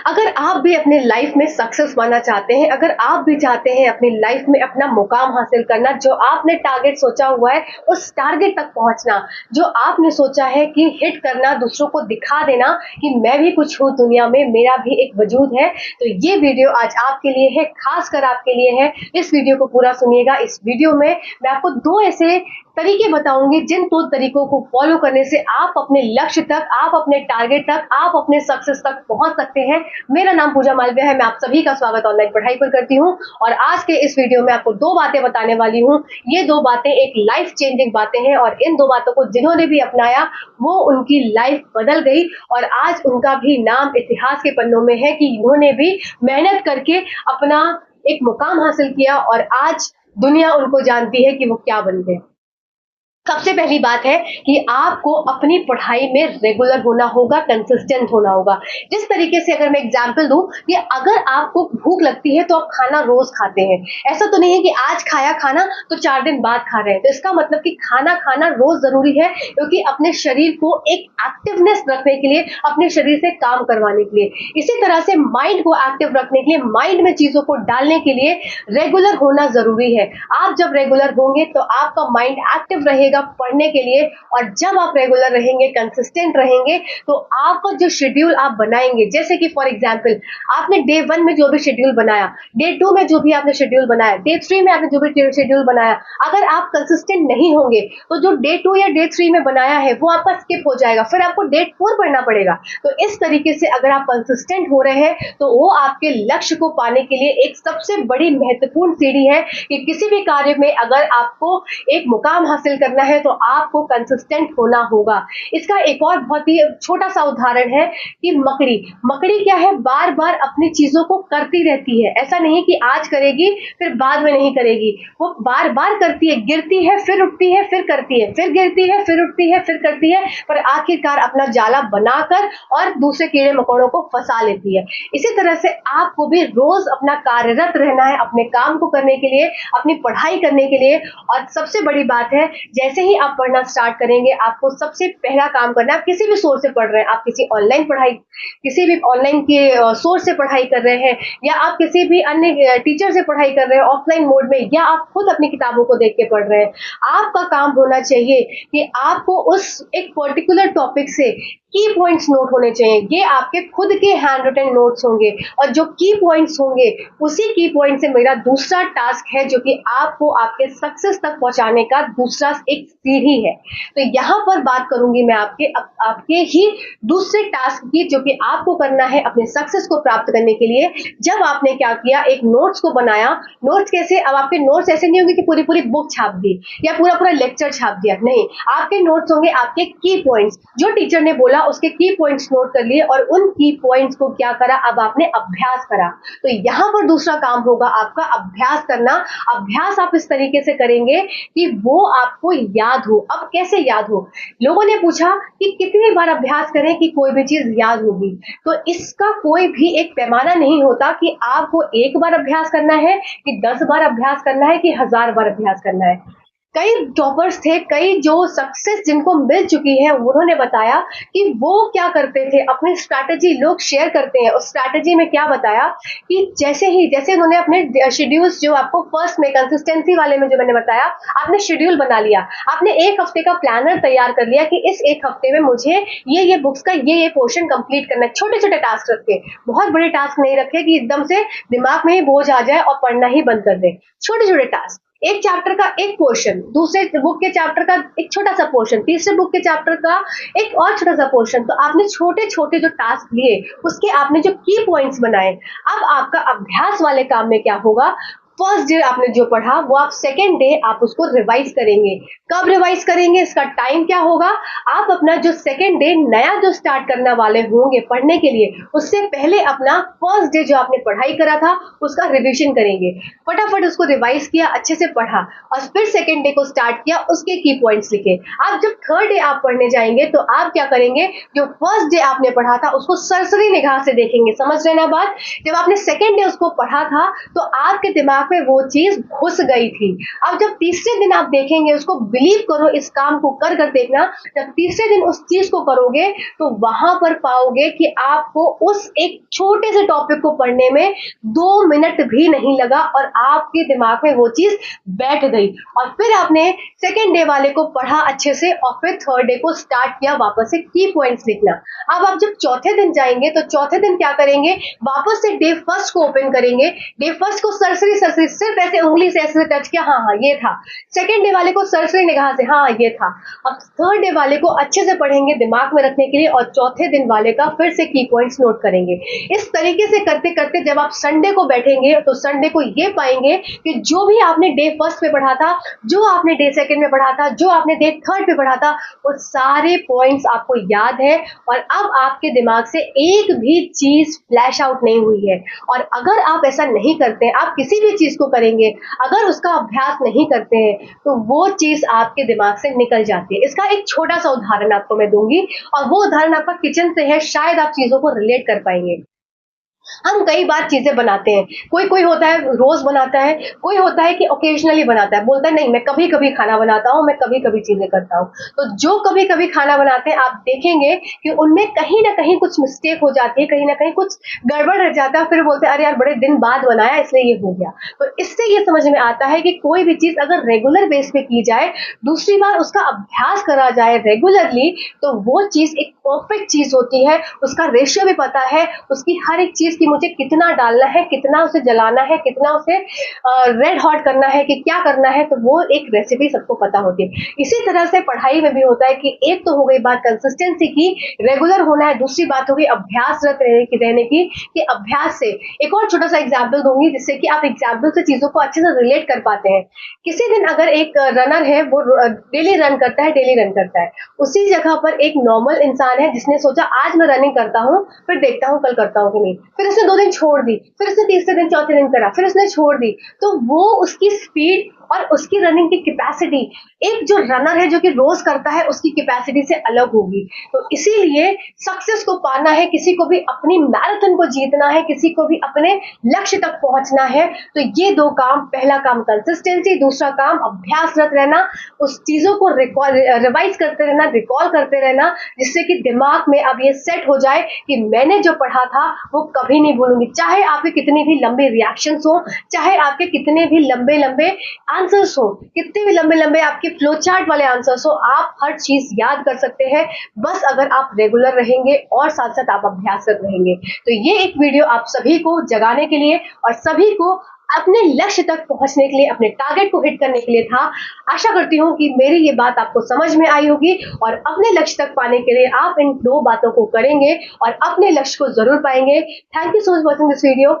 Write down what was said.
अगर आप भी अपनी लाइफ में सक्सेस पाना चाहते हैं, अगर आप भी चाहते हैं अपनी लाइफ में अपना मुकाम हासिल करना, जो आपने टारगेट सोचा हुआ है उस टारगेट तक पहुंचना, जो आपने सोचा है कि हिट करना, दूसरों को दिखा देना कि मैं भी कुछ हूँ दुनिया में, मेरा भी एक वजूद है, तो ये वीडियो आज आपके लिए है, खासकर आपके लिए है। इस वीडियो को पूरा सुनिएगा। इस वीडियो में मैं आपको दो ऐसे तरीके बताऊंगी जिन दो तरीकों को फॉलो करने से आप अपने लक्ष्य तक, आप अपने टारगेट तक, आप अपने सक्सेस तक पहुंच सकते हैं। मेरा नाम पूजा मालविया है, मैं आप सभी का स्वागत ऑनलाइन पढ़ाई पर करती हूं और आज के इस वीडियो में आपको दो बातें बताने वाली हूं। ये दो बातें एक लाइफ चेंजिंग बातें हैं और इन दो बातों को जिन्होंने भी अपनाया वो उनकी लाइफ बदल गई और आज उनका भी नाम इतिहास के पन्नों में है कि इन्होंने भी मेहनत करके अपना एक मुकाम हासिल किया और आज दुनिया उनको जानती है कि वो क्या बन गए। सबसे पहली बात है कि आपको अपनी पढ़ाई में रेगुलर होना होगा, कंसिस्टेंट होना होगा। जिस तरीके से अगर मैं एग्जांपल दूं कि अगर आपको भूख लगती है तो आप खाना रोज खाते हैं, ऐसा तो नहीं है कि आज खाया खाना तो 4 दिन बाद खा रहे हैं। तो इसका मतलब कि खाना खाना रोज जरूरी है, क्योंकि अपने शरीर को एक एक्टिवनेस रखने के लिए, अपने शरीर से काम करवाने के लिए, इसी तरह से माइंड को एक्टिव रखने के लिए, माइंड में चीजों को डालने के लिए रेगुलर होना जरूरी है। आप जब रेगुलर होंगे तो आपका माइंड एक्टिव रहेगा पढ़ने के लिए और जब आप रेगुलर रहेंगे, कंसिस्टेंट रहेंगे, तो आपका जो शेड्यूल आप बनाएंगे, जैसे कि फॉर एग्जांपल आपने डे 1 में जो भी शेड्यूल बनाया, डे 2 में जो भी आपने शेड्यूल बनाया, डे 3 में आपने जो भी शेड्यूल बनाया, अगर आप कंसिस्टेंट नहीं होंगे तो जो डे 2 या डे 3 में बनाया है वो आपका स्किप हो जाएगा, फिर आपको डे 4 पढ़ना पड़ेगा। तो इस तरीके से अगर आप कंसिस्टेंट हो रहे हैं तो वो आपके लक्ष्य को पाने के लिए एक सबसे बड़ी महत्वपूर्ण सीढ़ी है कि किसी भी कार्य में अगर आपको एक मुकाम हासिल करना है तो आपको कंसिस्टेंट होना होगा। इसका एक और बहुत ही छोटा सा उदाहरण है कि मकड़ी क्या है, बार बार अपनी चीजों को करती रहती है। ऐसा नहीं है कि आज करेगी फिर बाद में नहीं करेगी, वो बार बार करती है, गिरती है फिर उठती है, फिर करती है, फिर गिरती है, फिर उठती है, फिर करती है, पर आखिरकार अपना जाला बनाकर और दूसरे कीड़े मकोड़ों को फंसा लेती है। इसी तरह से आपको भी रोज अपना कार्यरत रहना है, अपने काम को करने के लिए, अपनी पढ़ाई करने के लिए। और सबसे बड़ी बात है, जैसे ही आप पढ़ना स्टार्ट करेंगे आपको सबसे पहला काम करना है, आप किसी भी सोर्स से पढ़ रहे हैं, आप किसी ऑनलाइन पढ़ाई, किसी भी ऑनलाइन के सोर्स से पढ़ाई कर रहे हैं या आप किसी भी अन्य टीचर से पढ़ाई कर रहे हैं ऑफलाइन मोड में, या आप खुद अपनी किताबों को देख के पढ़ रहे हैं, आपका काम होना चाहिए कि आपको उस एक पर्टिकुलर टॉपिक से की पॉइंट्स नोट होने चाहिए। ये आपके खुद के हैंड रिटन नोट्स होंगे और जो की पॉइंट्स होंगे उसी की पॉइंट से मेरा दूसरा टास्क है जो कि आपको आपके सक्सेस तक पहुंचाने का दूसरा एक सीढ़ी है। तो यहाँ पर बात करूंगी मैं आपके ही दूसरे टास्क की, जो कि आपको करना है अपने सक्सेस को प्राप्त करने के लिए। जब आपने क्या किया, एक नोट्स को बनाया। नोट्स कैसे? अब आपके नोट्स ऐसे नहीं होंगे कि पूरी पूरी बुक छाप दी या पूरा पूरा लेक्चर छाप दिया, नहीं, आपके नोट्स होंगे आपके की पॉइंट्स, जो टीचर ने बोला उसके की पॉइंट्स नोट कर लिए और उन की पॉइंट्स को क्या करा, अब आपने अभ्यास करा। तो यहां पर दूसरा काम होगा आपका अभ्यास करना। अभ्यास आप इस तरीके से करेंगे कि वो आपको याद हो। अब कैसे याद हो? लोगों ने पूछा कि कितनी बार अभ्यास करें कि कोई भी चीज याद होगी। तो इसका कोई भी एक पैमाना नहीं होता कि आपको एक बार अभ्यास करना है कि 10 बार अभ्यास करना है कि 1000 बार अभ्यास करना है। कई टॉपर्स थे, कई जो सक्सेस जिनको मिल चुकी है, उन्होंने बताया कि वो क्या करते थे, अपनी स्ट्रैटेजी लोग शेयर करते हैं। उस स्ट्रैटेजी में क्या बताया कि जैसे उन्होंने अपने शेड्यूल्स, जो आपको फर्स्ट में कंसिस्टेंसी वाले में जो मैंने बताया, आपने शेड्यूल बना लिया, आपने एक हफ्ते का प्लानर तैयार कर लिया कि इस एक हफ्ते में मुझे ये बुक्स का ये पोर्शन कंप्लीट करना है। छोटे छोटे टास्क रखे, बहुत बड़े टास्क नहीं रखे कि एकदम से दिमाग में ही बोझ आ जाए और पढ़ना ही बंद कर दे। छोटे छोटे टास्क, एक चैप्टर का एक पोर्शन, दूसरे बुक के चैप्टर का एक छोटा सा पोर्शन, तीसरे बुक के चैप्टर का एक और छोटा सा पोर्शन। तो आपने छोटे छोटे जो टास्क लिए, उसके आपने जो की पॉइंट्स बनाए। अब आपका अभ्यास वाले काम में क्या होगा, फर्स्ट डे आपने जो पढ़ा वो आप सेकेंड डे आप उसको रिवाइज करेंगे। कब रिवाइज करेंगे, इसका टाइम क्या होगा, आप अपना जो सेकेंड डे नया जो स्टार्ट करने वाले होंगे पढ़ने के लिए, उससे पहले अपना फर्स्ट डे जो आपने पढ़ाई करा था उसका रिवीजन करेंगे। फटाफट उसको रिवाइज किया, अच्छे से पढ़ा और फिर सेकेंड डे को स्टार्ट किया, उसके की पॉइंट्स लिखे। आप जब थर्ड डे आप पढ़ने जाएंगे तो आप क्या करेंगे, जो फर्स्ट डे आपने पढ़ा था उसको सरसरी निगाह से देखेंगे। समझ रहे ना बात? जब आपने सेकेंड डे उसको पढ़ा था तो आपके दिमाग दिमाग में वो चीज घुस गई थी। अब जब तीसरे दिन आप देखेंगे उसको, बिलीव करो इस काम को कर कर देखना, जब तीसरे दिन उस चीज को करोगे तो वहां पर पाओगे कि आपको उस एक छोटे से टॉपिक को पढ़ने में 2 मिनट भी नहीं लगा और आपके दिमाग में वो चीज बैठ गई। और फिर आपने सेकेंड डे वाले को पढ़ा अच्छे से और फिर थर्ड डे को स्टार्ट किया वापस से की पॉइंट्स लिखना। अब आप जब चौथे दिन जाएंगे तो चौथे दिन क्या करेंगे, वापस से डे फर्स्ट को ओपन करेंगे। डे फर्स्ट को सरसरी सरसरी सिर्फ ऐसे उंगली से ऐसे टच किया, हाँ हाँ ये था। सेकेंड डे वाले को सरसरी निगाह से, हाँ ये था। अब थर्ड डे वाले को अच्छे से पढ़ेंगे दिमाग में रखने के लिए और चौथे दिन वाले का फिर से की पॉइंट्स नोट करेंगे। इस तरीके से करते करते जब आप संडे को बैठेंगे तो संडे को ये पाएंगे कि जो भी आपने डे फर्स्ट पे पढ़ा था, जो आपने डे सेकेंड में पढ़ा था, जो आपने डे थर्ड पे पढ़ा था, वो सारे पॉइंट्स आपको याद है और अब आपके दिमाग से एक भी चीज फ्लैश आउट नहीं हुई है। और अगर आप ऐसा नहीं करते, आप किसी भी चीज को करेंगे, अगर उसका अभ्यास नहीं करते हैं तो वो चीज आपके दिमाग से निकल जाती है। इसका एक छोटा सा उदाहरण आपको मैं दूंगी और वो उदाहरण आपका किचन से है, शायद आप चीजों को रिलेट कर पाएंगे। हम कई बार चीजें बनाते हैं, कोई कोई होता है रोज बनाता है, कोई होता है कि ओकेजनली बनाता है, बोलता है नहीं मैं कभी कभी खाना बनाता हूँ, मैं कभी कभी चीजें करता हूँ। तो जो कभी कभी खाना बनाते हैं आप देखेंगे कि उनमें कहीं ना कहीं कुछ मिस्टेक हो जाती है, कहीं ना कहीं कुछ गड़बड़ रह जाता है, फिर बोलते हैं अरे यार बड़े दिन बाद बनाया इसलिए ये हो गया। तो इससे ये समझ में आता है कि कोई भी चीज अगर रेगुलर बेस पे की जाए, दूसरी बार उसका अभ्यास करा जाए रेगुलरली, तो वो चीज एक परफेक्ट चीज होती है। उसका रेशियो भी पता है, उसकी हर एक चीज कि मुझे कितना डालना है, कितना उसे जलाना है, कितना उसे रेड हॉट करना है, कि क्या करना है, तो वो एक रेसिपी सबको पता होती है। इसी तरह से पढ़ाई में भी होता है कि एक तो हो गई बात कंसिस्टेंसी की, रेगुलर होना है, दूसरी बात होगी अभ्यासरत रहने की, कि अभ्यास से। एक और छोटा सा एग्जाम्पल दूंगी जिससे कि आप एग्जाम्पल से चीजों को अच्छे से रिलेट कर पाते हैं। किसी दिन अगर एक रनर है, वो डेली रन करता है, डेली रन करता है, उसी जगह पर एक नॉर्मल इंसान है जिसने सोचा आज मैं रनिंग करता हूँ, फिर देखता हूँ कल करता हूँ कि नहीं, फिर उसने 2 दिन छोड़ दी, फिर उसने तीसरे दिन चौथे दिन करा, फिर उसने छोड़ दी, तो वो उसकी स्पीड और उसकी रनिंग की कैपेसिटी, एक जो रनर है जो कि रोज करता है उसकी कैपेसिटी से अलग होगी। तो इसीलिए सक्सेस को पाना है, किसी को भी अपनी मैराथन को जीतना है, किसी को भी अपने लक्ष्य तक पहुंचना है, तो ये 2 काम, पहला काम कंसिस्टेंसी, दूसरा काम अभ्यासरत रहना, उस चीजों को रिवाइज करते रहना, रिकॉल करते रहना, जिससे कि दिमाग में अब ये सेट हो जाए कि मैंने जो पढ़ा था वो कभी नहीं भूलूंगी। चाहे आपके कितनी भी लंबे रिएक्शंस हो, चाहे आपके कितने भी लंबे लंबे आंसर्स हो, कितने भी लंबे लंबे आपके फ्लो चार्ट वाले आंसर्स हो, आप हर चीज याद कर सकते हैं, बस अगर आप रेगुलर रहेंगे और साथ साथ आप अभ्यासरत रहेंगे। तो ये एक वीडियो आप सभी को जगाने के लिए और सभी को अपने लक्ष्य तक पहुंचने के लिए, अपने टारगेट को हिट करने के लिए था। आशा करती हूँ कि मेरी ये बात आपको समझ में आई होगी और अपने लक्ष्य तक पाने के लिए आप इन 2 बातों को करेंगे और अपने लक्ष्य को जरूर पाएंगे। Thank you so much watching this video.